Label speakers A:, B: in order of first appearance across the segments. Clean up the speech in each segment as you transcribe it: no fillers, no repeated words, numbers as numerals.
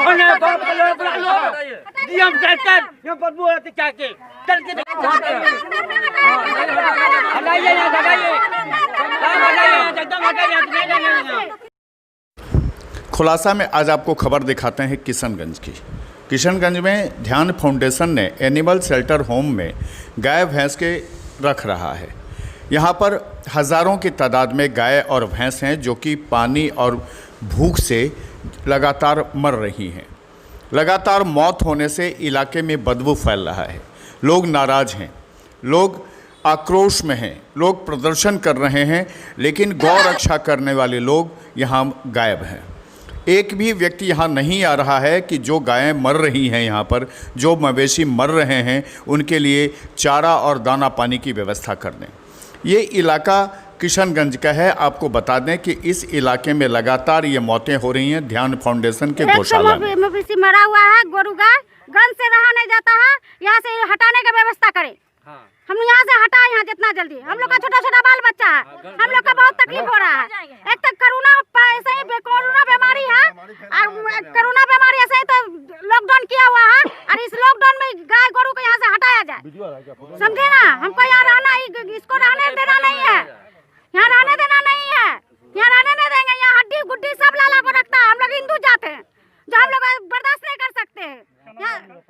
A: कौन है? बुला लो डीएम कहकर ये बदबू आती क्या के चल के हटाइए एकदम हटाइए।
B: खुलासा में आज आपको खबर दिखाते हैं किशनगंज की। किशनगंज में ध्यान फाउंडेशन ने एनिमल शेल्टर होम में गाय भैंस के रख रहा है। यहाँ पर हज़ारों की तादाद में गाय और भैंस हैं जो कि पानी और भूख से लगातार मर रही हैं। लगातार मौत होने से इलाके में बदबू फैल रहा है। लोग नाराज़ हैं, लोग आक्रोश में हैं, लोग प्रदर्शन कर रहे हैं, लेकिन गौ रक्षा करने वाले लोग यहाँ गायब हैं। एक भी व्यक्ति यहाँ नहीं आ रहा है कि जो गायें मर रही हैं, यहाँ पर जो मवेशी मर रहे हैं, उनके लिए चारा और दाना पानी की व्यवस्था कर दें। ये इलाका किशनगंज का है। आपको बता दें कि इस इलाके में लगातार ये मौतें हो रही हैं ध्यान फाउंडेशन के गौशाला में।
C: मवेशी मरा हुआ है, गोरू गाय गंज से रहा नहीं जाता है, यहाँ से हटाने की व्यवस्था करें। हम यहाँ से हटाए यहाँ जितना जल्दी। हम लोग का छोटा छोटा बाल बच्चा है, हम लोग का बहुत तकलीफ हो रहा है। एक तो कोरोना ऐसे ही कोरोना बीमारी है, कोरोना बीमारी ऐसे ही तो लॉकडाउन किया हुआ है, और इस लॉकडाउन में गाय गोरू को यहाँ से हटाया जाए, समझे ना। हमको यहाँ रहना ही, इसको रहने देना नहीं है, यहाँ रहने देना नहीं है, यहाँ रहने नहीं देंगे। यहाँ हड्डी गुड्डी सब लाला को रखता है। हम लोग हिंदू जाते हैं जो हम लोग बर्दाश्त नहीं कर सकते हैं।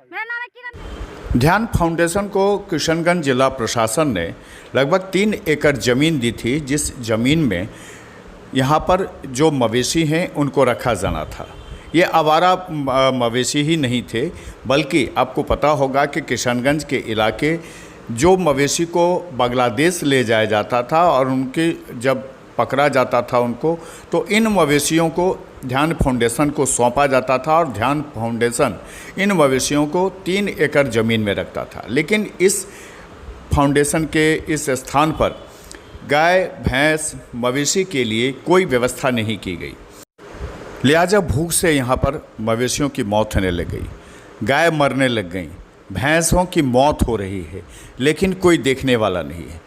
C: मेरा नाम है किरण।
B: ध्यान फाउंडेशन को किशनगंज जिला प्रशासन ने लगभग 3 एकड़ ज़मीन दी थी, जिस ज़मीन में यहाँ पर जो मवेशी हैं उनको रखा जाना था। ये आवारा मवेशी ही नहीं थे, बल्कि आपको पता होगा कि किशनगंज के इलाके जो मवेशी को बांग्लादेश ले जाया जाता था और उनके जब पकड़ा जाता था उनको, तो इन मवेशियों को ध्यान फाउंडेशन को सौंपा जाता था और ध्यान फाउंडेशन इन मवेशियों को 3 एकड़ ज़मीन में रखता था। लेकिन इस फाउंडेशन के इस स्थान पर गाय भैंस मवेशी के लिए कोई व्यवस्था नहीं की गई, लिहाजा भूख से यहाँ पर मवेशियों की मौत होने लग गई, गाय मरने लग गई, भैंसों की मौत हो रही है, लेकिन कोई देखने वाला नहीं है।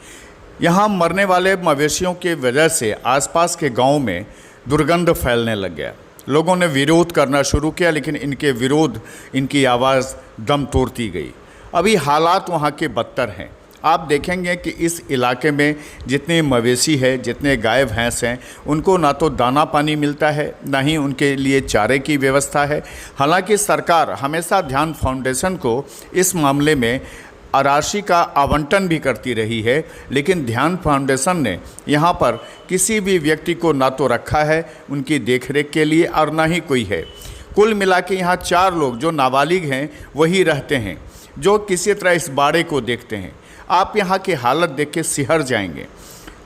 B: यहाँ मरने वाले मवेशियों की वजह से आसपास के गांव में दुर्गंध फैलने लग गया। लोगों ने विरोध करना शुरू किया, लेकिन इनके विरोध, इनकी आवाज़ दम तोड़ती गई। अभी हालात वहाँ के बदतर हैं। आप देखेंगे कि इस इलाके में जितने मवेशी है, जितने गाय भैंस हैं, उनको ना तो दाना पानी मिलता है, ना ही उनके लिए चारे की व्यवस्था है। हालांकि सरकार हमेशा ध्यान फाउंडेशन को इस मामले में राशि का आवंटन भी करती रही है, लेकिन ध्यान फाउंडेशन ने यहाँ पर किसी भी व्यक्ति को ना तो रखा है उनकी देखरेख के लिए और ना ही कोई है। कुल मिला के यहाँ 4 लोग जो नाबालिग हैं वही रहते हैं, जो किसी तरह इस बाड़े को देखते हैं। आप यहाँ की हालत देख के सिहर जाएंगे।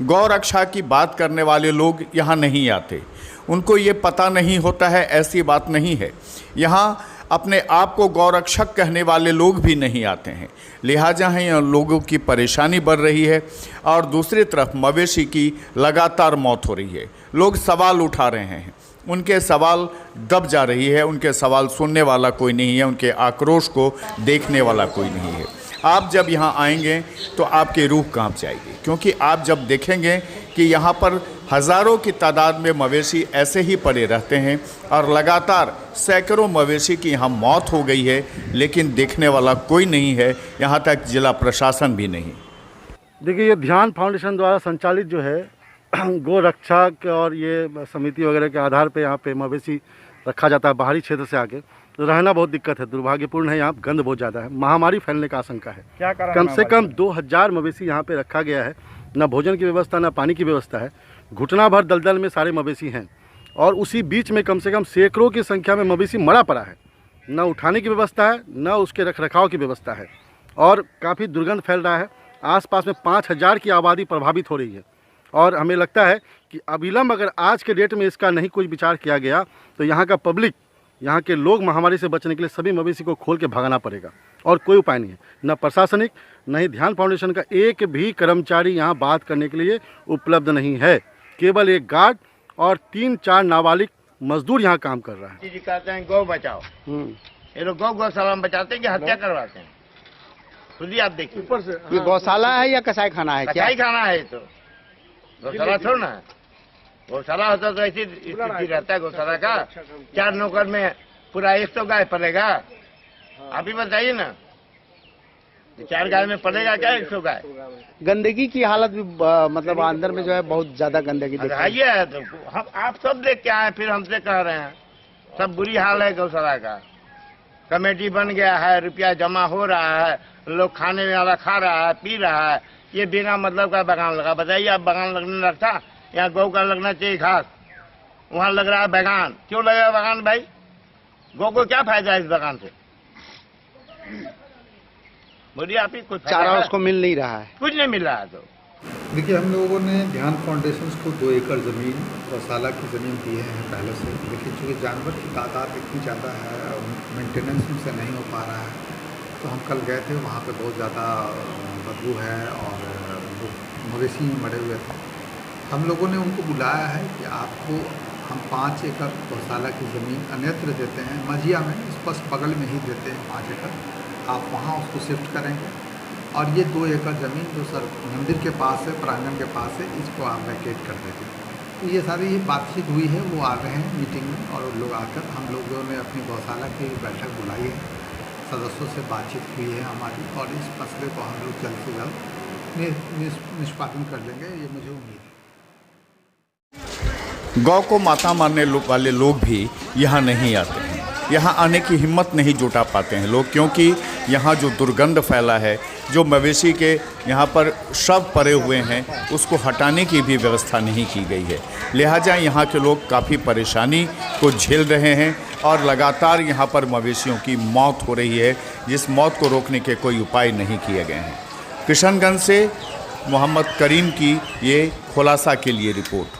B: गौ रक्षा की बात करने वाले लोग यहाँ नहीं आते, उनको ये पता नहीं होता है, ऐसी बात नहीं है। यहाँ अपने आप को गौरक्षक कहने वाले लोग भी नहीं आते हैं, लिहाजा यहाँ लोगों की परेशानी बढ़ रही है। और दूसरी तरफ मवेशी की लगातार मौत हो रही है। लोग सवाल उठा रहे हैं, उनके सवाल दब जा रही है, उनके सवाल सुनने वाला कोई नहीं है, उनके आक्रोश को देखने वाला कोई नहीं है। आप जब यहाँ आएंगे तो आपकी रूह कांप जाएगी, क्योंकि आप जब देखेंगे कि यहाँ पर हज़ारों की तादाद में मवेशी ऐसे ही पड़े रहते हैं और लगातार सैकड़ों मवेशी की यहाँ मौत हो गई है, लेकिन देखने वाला कोई नहीं है, यहाँ तक जिला प्रशासन भी नहीं।
D: देखिए, ये ध्यान फाउंडेशन द्वारा संचालित जो है गौ रक्षा और ये समिति वगैरह के आधार पे यहाँ पे मवेशी रखा जाता है। बाहरी क्षेत्र से आके तो रहना बहुत दिक्कत है, दुर्भाग्यपूर्ण है। यहाँ गंद बहुत ज़्यादा है, महामारी फैलने का आशंका है। क्या कम से कम 2000 मवेशी यहाँ पे रखा गया है। ना भोजन की व्यवस्था, ना पानी की व्यवस्था है। घुटना भर दलदल में सारे मवेशी हैं, और उसी बीच में कम से कम सैकड़ों की संख्या में मवेशी मरा पड़ा है। ना उठाने की व्यवस्था है, ना उसके रखरखाव की व्यवस्था है, और काफ़ी दुर्गंध फैल रहा है। आसपास में 5000 की आबादी प्रभावित हो रही है, और हमें लगता है कि अविलंब अगर आज के डेट में इसका नहीं कोई विचार किया गया तो यहाँ का पब्लिक, यहाँ के लोग महामारी से बचने के लिए सभी मवेशी को खोल के भगाना पड़ेगा, और कोई उपाय नहीं है। न प्रशासनिक, न ही ध्यान फाउंडेशन का एक भी कर्मचारी यहाँ बात करने के लिए उपलब्ध नहीं है। केवल एक गार्ड और 3-4 नाबालिग मजदूर यहाँ काम कर रहा है।
E: जी कहते हैं गौ बचाओ, ये लोग गौशाला में बचाते हैं कि हत्या करवाते हैं? खुद ही आप देखिए। ऊपर से
F: ये गौशाला है या कसाई खाना है?
E: कसाई खाना है। तो गौशाला छोड़ ना, गौशाला होता तो ऐसी स्थिति रहता है गौशाला का। 4 नौकर में पूरा 100 गाय पड़ेगा? आप ही बताइए ना, 4 गाय में पड़ेगा क्या 100 गाय?
F: गंदगी की हालत भी मतलब अंदर में जो है बहुत ज्यादा गंदगी दिख रही है।
E: आइए, तो हम आप सब देख के आए, फिर हमसे कह रहे हैं। सब बुरी हाल है गौशाला का। कमेटी बन गया है, रुपया जमा हो रहा है, लोग खाने वाला खा रहा है, पी रहा है, ये बिना मतलब का बगान लगा। बताइए, आप बगान लगने लगता? यहाँ गौ का लगना चाहिए घास, वहाँ लग रहा है बगान। क्यों लगेगा बगान भाई? गौ को क्या फायदा है इस बगान से? बोलिए आप ही। कुछ
F: चारा उसको मिल नहीं रहा है,
E: कुछ नहीं मिल रहा है। तो
G: देखिए, हम लोगों ने ध्यान फाउंडेशन को 2 एकड़ ज़मीन गौशाला की ज़मीन दिए हैं पहले से, लेकिन चूँकि जानवर की तादाद इतनी ज़्यादा है और मेंटेनेंस उनसे नहीं हो पा रहा है, तो हम कल गए थे। वहाँ पे बहुत ज़्यादा बदबू है और मवेशी मरे हुए थे। हम लोगों ने उनको बुलाया है कि आपको हम 5 एकड़ गौशाला की ज़मीन अन्यत्र देते हैं, मझिया में स्पष्ट बगल में ही देते हैं 5 एकड़। आप वहाँ उसको शिफ्ट करेंगे और ये 2 एकड़ ज़मीन जो सर मंदिर के पास है, प्रांगण के पास है, इसको आप वैकेट कर देते हैं। तो ये सारी बातचीत हुई है, वो आ रहे हैं मीटिंग में और लोग आकर, हम लोगों ने अपनी गौशाला की बैठक बुलाई है, सदस्यों से बातचीत हुई है हमारी, और इस मसले को हम लोग जल्द से जल्द निष्पादन कर लेंगे, ये मुझे उम्मीद है।
B: गौ को माता मानने वाले लोग भी यहाँ नहीं आते हैं, यहाँ आने की हिम्मत नहीं जुटा पाते हैं लोग, क्योंकि यहाँ जो दुर्गंध फैला है, जो मवेशी के यहाँ पर शव पड़े हुए हैं, उसको हटाने की भी व्यवस्था नहीं की गई है। लिहाजा यहाँ के लोग काफ़ी परेशानी को झेल रहे हैं और लगातार यहाँ पर मवेशियों की मौत हो रही है, जिस मौत को रोकने के कोई उपाय नहीं किए गए हैं। किशनगंज से मोहम्मद करीम की ये खुलासा के लिए रिपोर्ट।